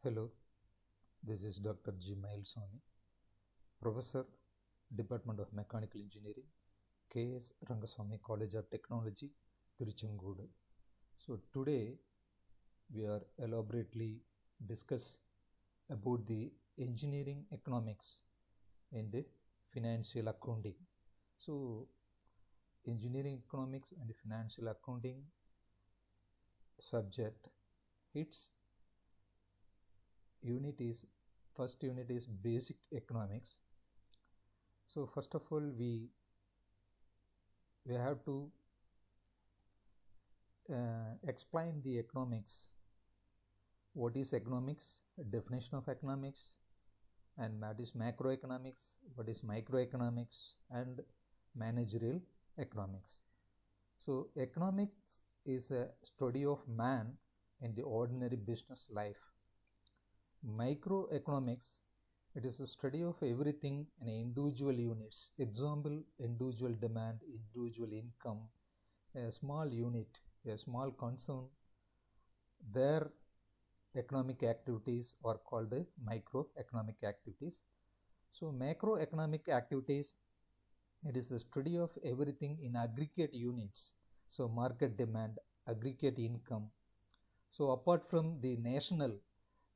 Hello, this is Dr. G. Mailswamy, Professor, Department of Mechanical Engineering, K.S. Rangaswamy College of Technology, Tiruchengodu. So today we are elaborately discuss about the engineering economics and financial accounting. So engineering economics and financial accounting subject, its first unit is basic economics. So first of all we have to explain the economics. What is economics, definition of economics, and what is macroeconomics, what is microeconomics, and managerial economics. So economics is a study of man in the ordinary business life. Microeconomics, it is a study of everything in individual units. Example, individual demand, individual income, a small unit, a small concern, their economic activities are called microeconomic activities. So macroeconomic activities, it is the study of everything in aggregate units. So market demand, aggregate income. So apart from the national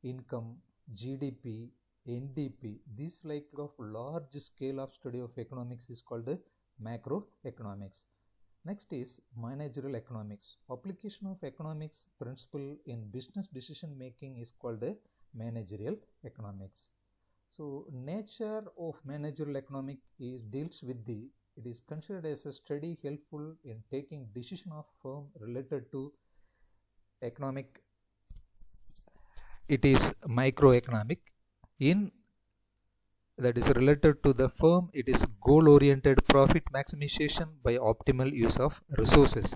income, GDP, NDP, this like of large scale of study of economics is called macroeconomics. Next is managerial economics. Application of economics principle in business decision making is called managerial economics. So nature of managerial economic deals with it is considered as a study helpful in taking decision of firm related to economic. It is microeconomic in that is related to the firm. It is goal oriented profit maximization by optimal use of resources.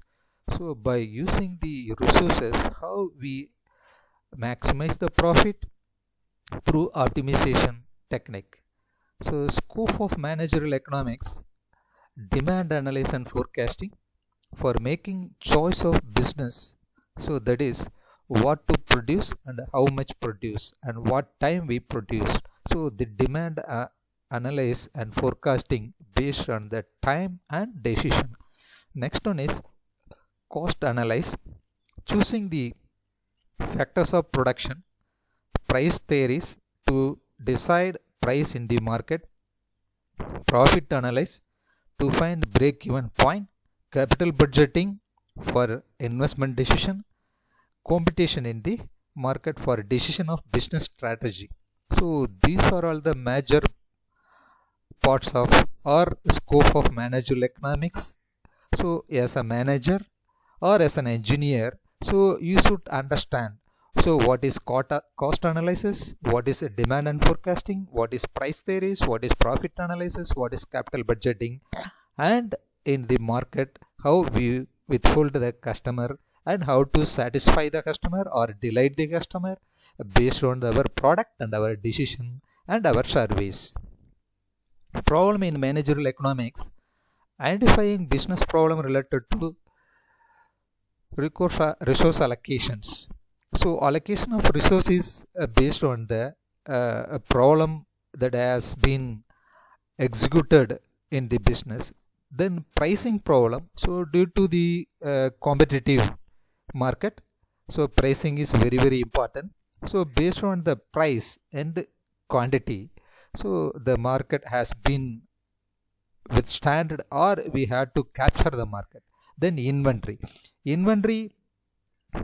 So by using the resources, how we maximize the profit through optimization technique. So scope of managerial economics, demand analysis and forecasting for making choice of business. So that is what to produce and how much produce and what time we produce. So the demand analysis and forecasting based on the time and decision. Next one is cost analysis, choosing the factors of production, price theories to decide price in the market, profit analysis to find break-even point, capital budgeting for investment decision, competition in the market for decision of business strategy. So these are all the major parts of or scope of managerial economics. So as a manager or as an engineer, so you should understand. So what is cost analysis, what is demand and forecasting, what is price theories, what is profit analysis, what is capital budgeting, and in the market how we withhold the customer and how to satisfy the customer or delight the customer based on our product and our decision and our service. Problem in managerial economics, identifying business problem related to resource allocations. So allocation of resources based on the problem that has been executed in the business. Then pricing problem, so due to the competitive market, so pricing is very important. So based on the price and quantity, so the market has been withstand or we had to capture the market. Then inventory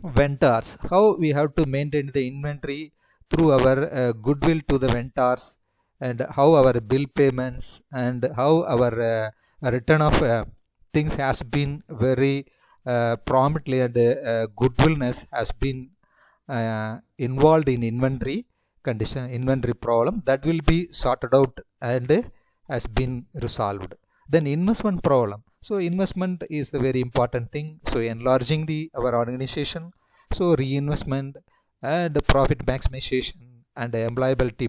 vendors, how we have to maintain the inventory through our goodwill to the vendors, and how our bill payments and how our return of things has been very promptly, and goodwillness has been involved in inventory condition, inventory problem that will be sorted out and has been resolved. Then investment problem, so investment is the very important thing. So enlarging our organization, so reinvestment and profit maximization and employability,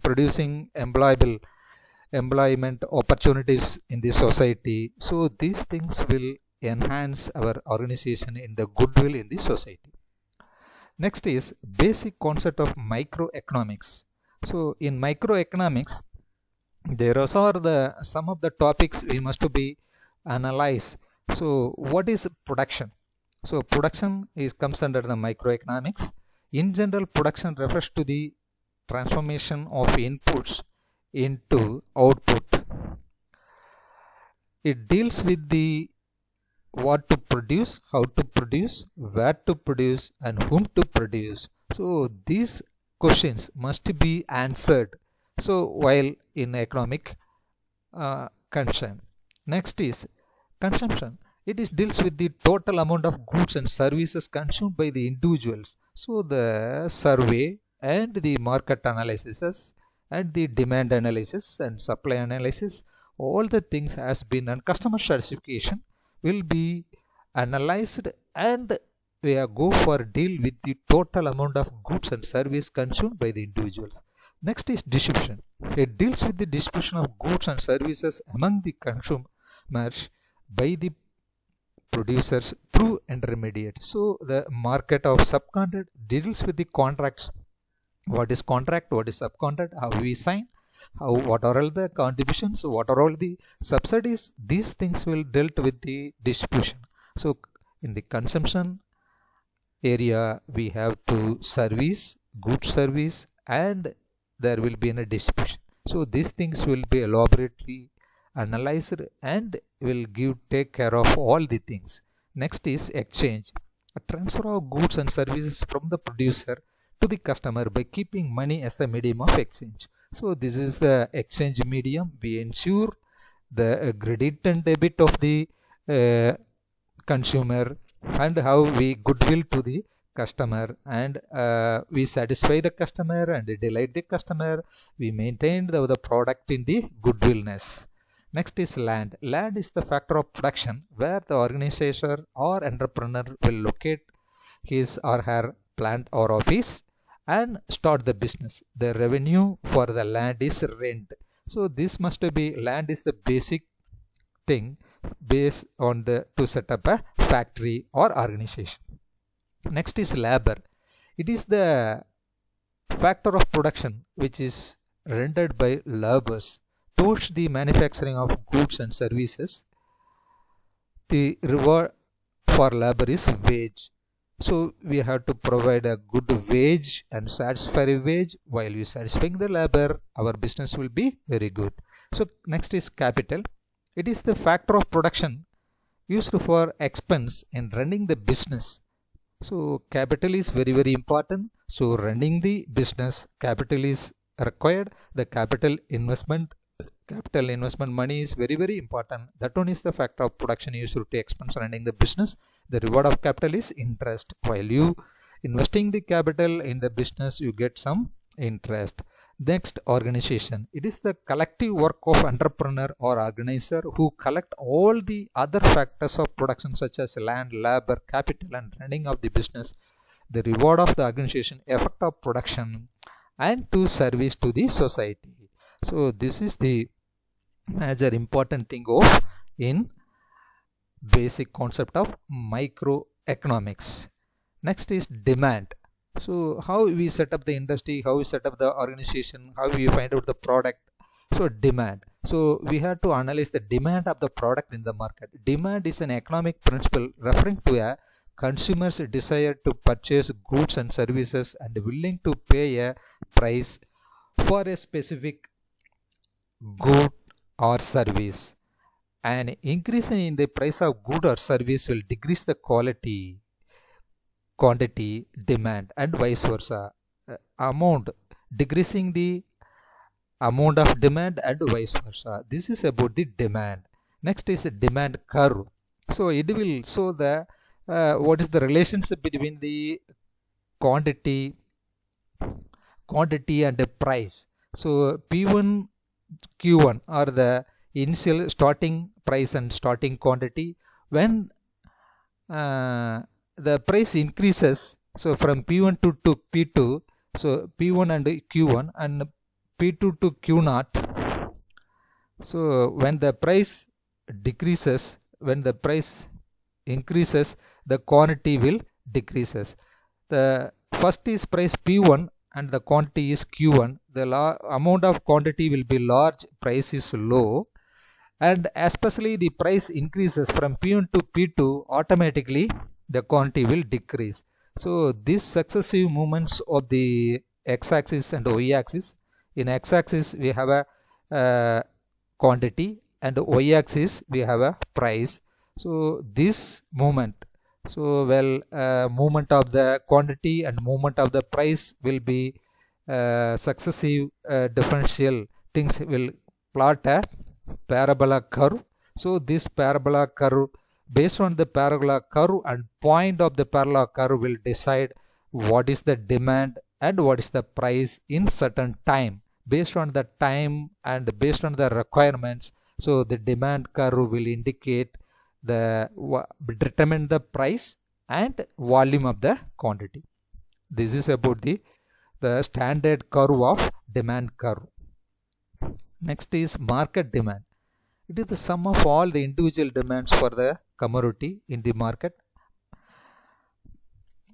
producing employment opportunities in the society. So these things will enhance our organization in the goodwill in the society. Next is basic concept of microeconomics. So in microeconomics, there are some of the topics we must be analyze. So what is production? So production comes under the microeconomics. In general, production refers to the transformation of inputs into output. It deals with the what to produce, how to produce, where to produce, and whom to produce. So these questions must be answered. So while in economic concern. Next is consumption. It deals with the total amount of goods and services consumed by the individuals. So the survey and the market analysis and the demand analysis and supply analysis, all the things has been, and customer satisfaction will be analyzed, and we are go for deal with the total amount of goods and service consumed by the individuals. Next is distribution. It deals with the distribution of goods and services among the consumers by the producers through intermediates. So the market of subcontract deals with the contracts. What is contract, what is subcontract, how we sign, what are all the contributions, what are all the subsidies. These things will dealt with the distribution. So in the consumption area, we have to service, good service, and there will be a distribution. So these things will be elaborately analyzed and will take care of all the things. Next is exchange. A transfer of goods and services from the producer to the customer by keeping money as the medium of exchange. So this is the exchange medium. We ensure the credit and debit of the consumer, and how we goodwill to the customer, and we satisfy the customer and delight the customer. We maintain the product in the goodwillness. Next is land. Land is the factor of production where the organizer or entrepreneur will locate his or her plant or office and start the business. The revenue for the land is rent. So this must be, land is the basic thing based on to set up a factory or organization. Next is labor. It is the factor of production which is rendered by laborers towards the manufacturing of goods and services. The reward for labor is wage. So we have to provide a good wage and satisfactory wage. While we satisfying the labor, our business will be very good. So next is capital. It is the factor of production used for expense in running the business. So capital is very, very important. So running the business, capital is required. The capital investment money is very, very important. That one is the factor of production used to expense running the business. The reward of capital is interest. While you investing the capital in the business, you get some interest. Next, organization. It is the collective work of entrepreneur or organizer who collect all the other factors of production such as land, labor, capital, and running of the business. The reward of the organization, effect of production, and to service to the society. So this is the major important thing of in basic concept of microeconomics. Next is demand. So how we set up the industry, how we set up the organization, how we find out the product. So demand. So we have to analyze the demand of the product in the market. Demand is an economic principle referring to a consumer's desire to purchase goods and services and willing to pay a price for a specific good or service. An increase in the price of good or service will decrease the quality, quantity, demand, and vice versa. Decreasing the amount of demand and vice versa. This is about the demand. Next is a demand curve. So it will show the what is the relationship between the quantity and the price. So P1 Q1 are the initial starting price and starting quantity. When the price increases, so from P1 to P2, so P1 and Q1 and P2 to Q0. So when the price decreases, when the price increases, the quantity will decreases. The first is price P1 and the quantity is Q1. The amount of quantity will be large, price is low, and especially the price increases from P1 to P2, automatically the quantity will decrease. So these successive movements of the x-axis and y-axis, in x-axis we have a quantity and y-axis we have a price. So this movement, movement of the quantity and movement of the price will be successive differential things will plot a parabola curve. So this parabola curve, based on the parabola curve and point of the parabola curve, will decide what is the demand and what is the price in certain time. Based on the time and based on the requirements, so the demand curve will indicate determine the price and volume of the quantity. This is about the standard curve of demand curve. Next is market demand. It is the sum of all the individual demands for the commodity in the market.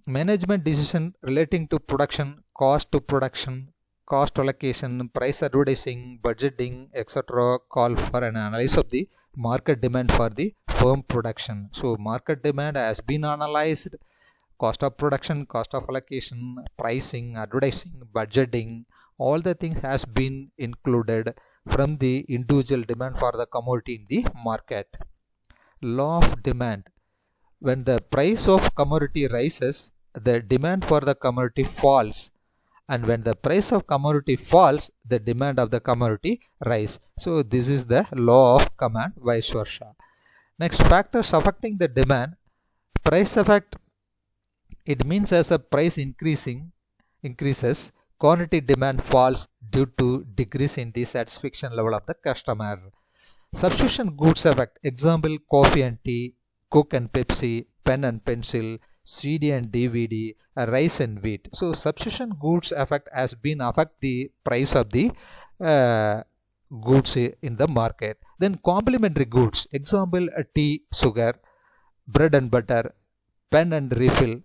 Management decision relating to production, cost to production, cost allocation, price advertising, budgeting, etc. call for an analysis of the market demand for the firm production. So market demand has been analyzed. Cost of production, cost of allocation, pricing, advertising, budgeting, all the things has been included from the individual demand for the commodity in the market. Law of demand. When the price of commodity rises, the demand for the commodity falls, and when the price of commodity falls, the demand of the commodity rise. So this is the law of command, vice versa. Next, factors affecting the demand. Price effect, it means as a price increases, quantity demand falls due to decrease in the satisfaction level of the customer. Substitution goods effect, example coffee and tea, Coke and Pepsi, pen and pencil, CD and DVD, rice and wheat. So substitution goods effect has been affect the price of the goods in the market. Then complementary goods, example tea, sugar, bread and butter, pen and refill,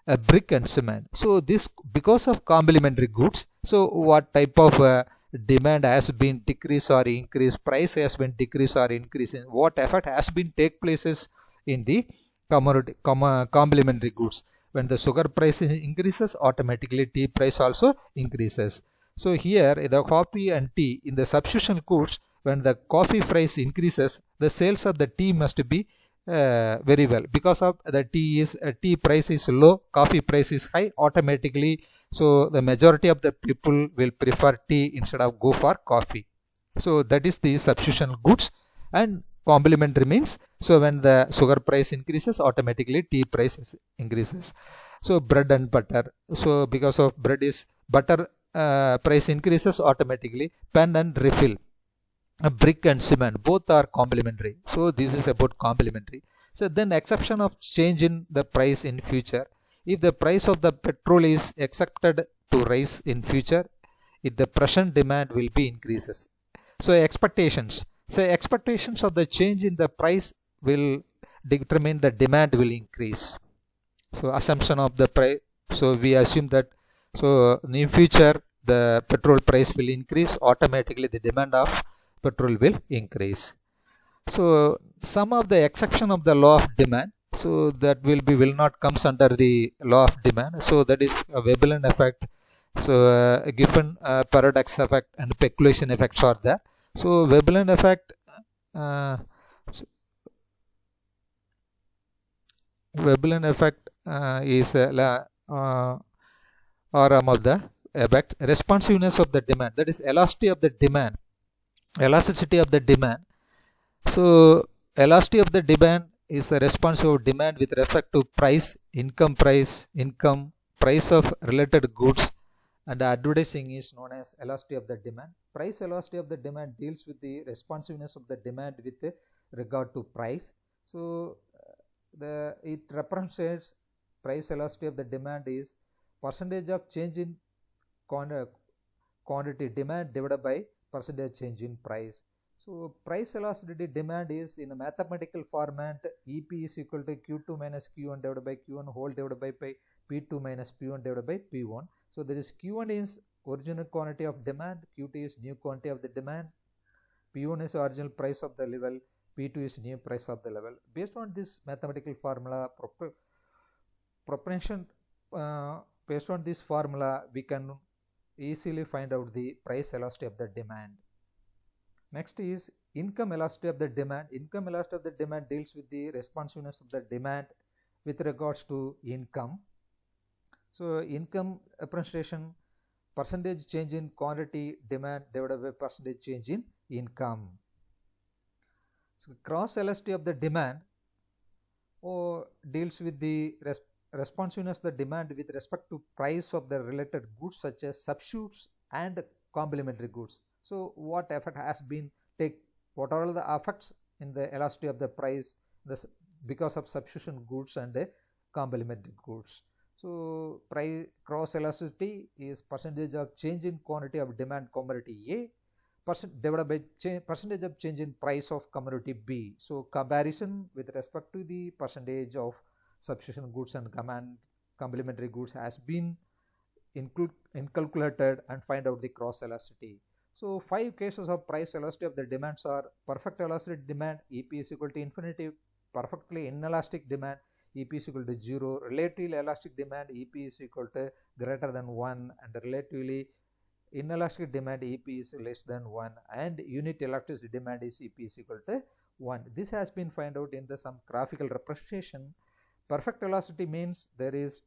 a brick and cement. So this, because of complementary goods, so what type of demand has been decreased or increased, price has been decreased or increased, what effect has been take places in the commodity complementary goods. When the sugar price increases, automatically tea price also increases. So here the coffee and tea in the substitution goods, when the coffee price increases, the sales of the tea must be very well, because of the tea price is low, coffee price is high, automatically so the majority of the people will prefer tea instead of go for coffee. So that is the substitution goods. And complementary means, so when the sugar price increases, automatically tea price increases. So bread and butter, so because of bread is butter price increases, automatically pen and refill, a brick and cement, both are complementary. So this is about complementary. So then exception of change in the price in future. If the price of the petrol is expected to rise in future, if the present demand will be increases. So expectations. So expectations of the change in the price will determine the demand will increase. So assumption of the price. So we assume that so in future the petrol price will increase, automatically the demand of petrol will increase. So some of the exception of the law of demand, so that will not comes under the law of demand. So that is a Veblen effect. So given paradox effect and speculation effects are there. So Veblen effect, is arm of the effect. Responsiveness of the demand, that is elasticity of the demand. Elasticity of the demand. So elasticity of the demand is the response of demand with respect to price, income, price of related goods, and advertising is known as elasticity of the demand. Price elasticity of the demand deals with the responsiveness of the demand with regard to price. So it represents price elasticity of the demand is percentage of change in quantity demand divided by percentage change in price. So price elasticity demand is in a mathematical format, EP is equal to Q2 minus Q1 divided by Q1 whole divided by P2 minus P1 divided by P1. So there is Q1 is original quantity of demand, Q2 is new quantity of the demand, P1 is original price of the level, P2 is new price of the level. Based on this mathematical formula, proportion, based on this formula, we can easily find out the price elasticity of the demand. Next is income elasticity of the demand. Income elasticity of the demand deals with the responsiveness of the demand with regards to income. So income appreciation, percentage change in quantity demand divided by percentage change in income. So cross elasticity of the demand deals with the responsiveness of the demand with respect to price of the related goods such as substitutes and complementary goods. So what effect has been what are all the effects in the elasticity of the price because of substitution goods and the complementary goods. So price cross elasticity is percentage of change in quantity of demand commodity A divided by percentage of change in price of commodity B. So comparison with respect to the percentage of substitution goods and complementary goods has been inculcated and find out the cross elasticity. So 5 cases of price elasticity of the demands are perfect elastic demand, EP is equal to infinity, perfectly inelastic demand, EP is equal to 0, relatively elastic demand, EP is equal to greater than 1, and relatively inelastic demand, EP is less than 1, and unit elasticity demand is EP is equal to 1. This has been found out in some graphical representation. Perfect elasticity means there is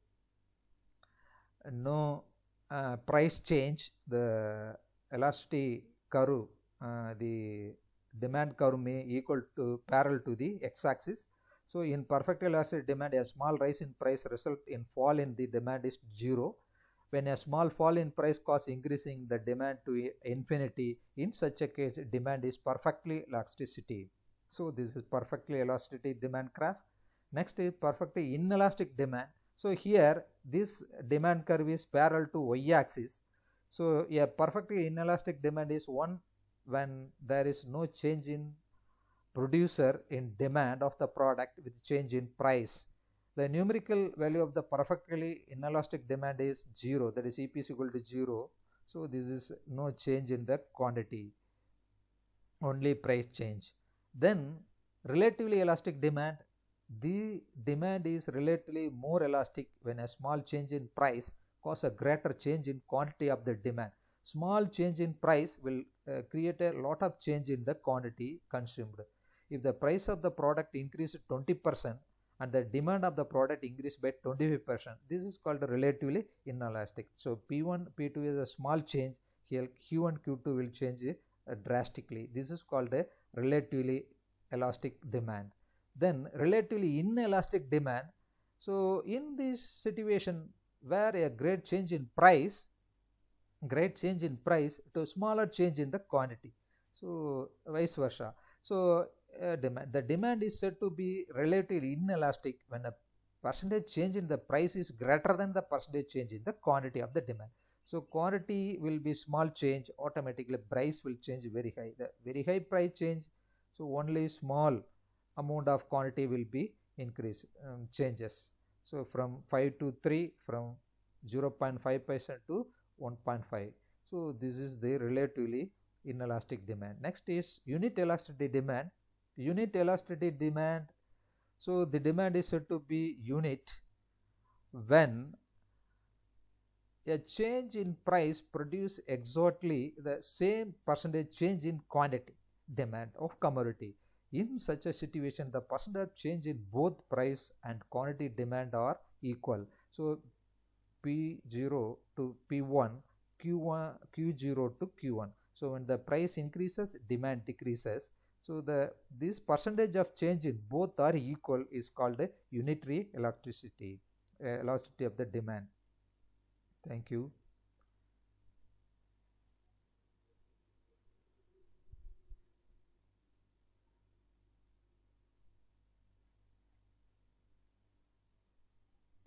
no price change. The elasticity curve, the demand curve may equal to parallel to the x-axis. So in perfect elastic demand, a small rise in price result in fall in the demand is 0. When a small fall in price causes increasing the demand to infinity, in such a case demand is perfectly elasticity. So this is perfectly elasticity demand graph. Next is perfectly inelastic demand. So here this demand curve is parallel to y-axis. So a perfectly inelastic demand is 1 when there is no change in producer in demand of the product with change in price. The numerical value of the perfectly inelastic demand is 0, that is EP is equal to 0. So this is no change in the quantity, only price change. Then relatively elastic demand, the demand is relatively more elastic when a small change in price cause a greater change in quantity of the demand. Small change in price will create a lot of change in the quantity consumed. If the price of the product increases 20% and the demand of the product increased by 25%, this is called relatively inelastic. So P1, P2 is a small change. Here Q1, Q2 will change drastically. This is called a relatively elastic demand. Then relatively inelastic demand. So in this situation where a great change in price to a smaller change in the quantity, so vice versa. So the demand is said to be relatively inelastic when a percentage change in the price is greater than the percentage change in the quantity of the demand. So quantity will be small change, automatically price will change very high. The very high price change, so only small amount of quantity will be changes. So from 5 to 3, from 0.5% to 1.5. So this is the relatively inelastic demand. Next is unit elasticity demand. Unit elasticity demand, so the demand is said to be unit when a change in price produce exactly the same percentage change in quantity demand of commodity. In such a situation, the percentage change in both price and quantity demand are equal. So P0 to P1, Q0 to Q1. So when the price increases, demand decreases. So this percentage of change in both are equal is called the unitary elasticity of the demand. Thank you.